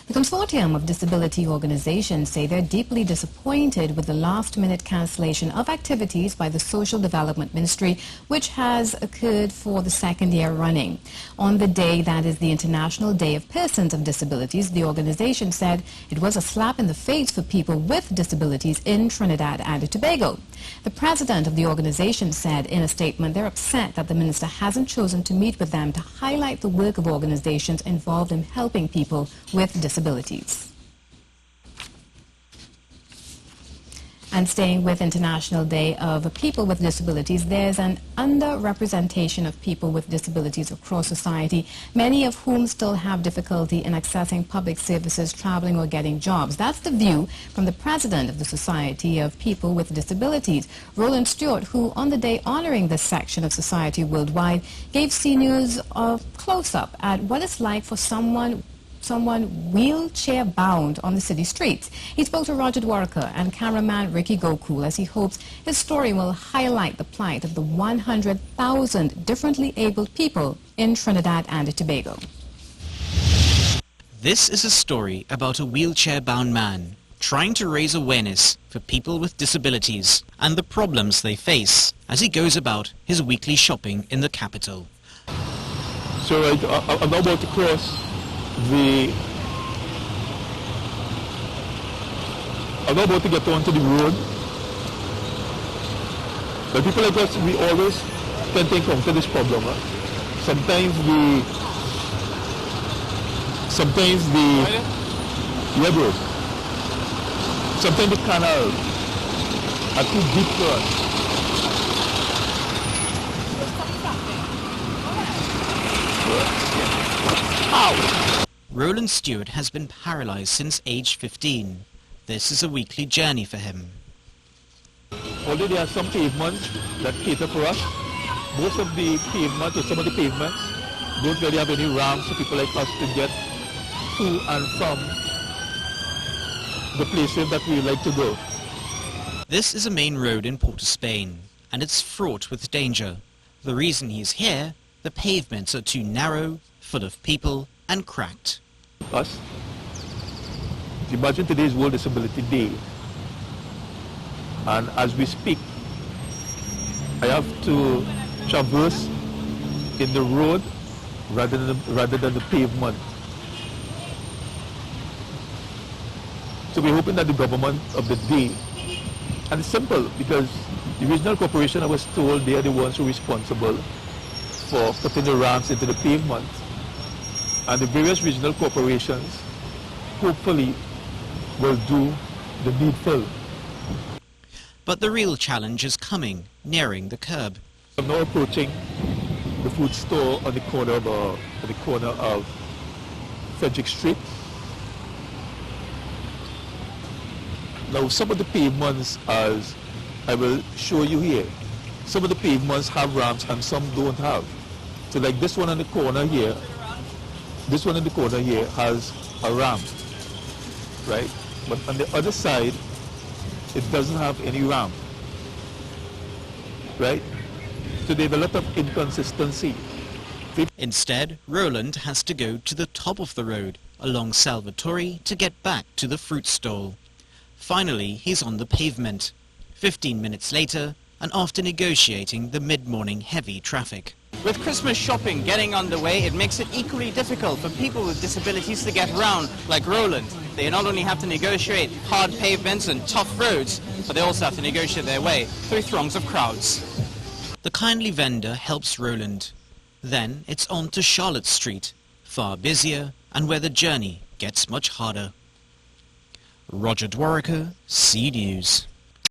The consortium of disability organizations say they're deeply disappointed with the last-minute cancellation of activities by the Social Development Ministry, which has occurred for the second year running. On the day that is the International Day of Persons of Disabilities, the organization said it was a slap in the face for people with disabilities in Trinidad and Tobago. The president of the organization said in a statement they're upset that the minister hasn't chosen to meet with them to highlight the work of organizations involved in helping people with disabilities. And staying with International Day of People with Disabilities, there's an underrepresentation of people with disabilities across society, many of whom still have difficulty in accessing public services, traveling or getting jobs. That's the view from the president of the Society of People with Disabilities, Roland Stewart, who on the day honoring this section of society worldwide gave CNews a close-up at what it's like for someone wheelchair-bound on the city streets. He spoke to Roger Dwarika and cameraman Gokool as he hopes his story will highlight the plight of the 100,000 differently abled people in Trinidad and Tobago. This is a story about a wheelchair-bound man trying to raise awareness for people with disabilities and the problems they face as he goes about his weekly shopping in the capital. So I'm about to cross I'm not about to get onto the road. But people like us, we always tend to encounter this problem. Sometimes the road, sometimes the canal are too deep for us. Ow! Roland Stewart has been paralyzed since age 15. This is a weekly journey for him. Although there are some pavements that cater for us, most of the pavements or some of the pavements don't really have any ramps for people like us to get to and from the places that we like to go. This is a main road in Port of Spain, and it's fraught with danger. The reason he's here, the pavements are too narrow, full of people, and cracked. Us. Imagine today's World Disability Day, and as we speak, I have to traverse in the road rather than the pavement. So we're hoping that the government of the day, and it's simple because the regional corporation, I was told, they are the ones who are responsible for putting the ramps into the pavement. And the various regional corporations hopefully will do the needful. But the real challenge is coming, nearing the curb. I'm now approaching the food store on the corner of Frederick Street. Now some of the pavements, as I will show you here, some of the pavements have ramps and some don't have. So like this one on the corner here, this one in the corner here has a ramp, right? But on the other side, it doesn't have any ramp, right? So there's a lot of inconsistency. Instead, Roland has to go to the top of the road, along Salvatore, to get back to the fruit stall. Finally, he's on the pavement. 15 minutes later, and after negotiating the mid-morning heavy traffic. With Christmas shopping getting underway, it makes it equally difficult for people with disabilities to get around, like Roland. They not only have to negotiate hard pavements and tough roads, but they also have to negotiate their way through throngs of crowds. The kindly vendor helps Roland. Then it's on to Charlotte Street, far busier and where the journey gets much harder. Roger Dwarika, CNews.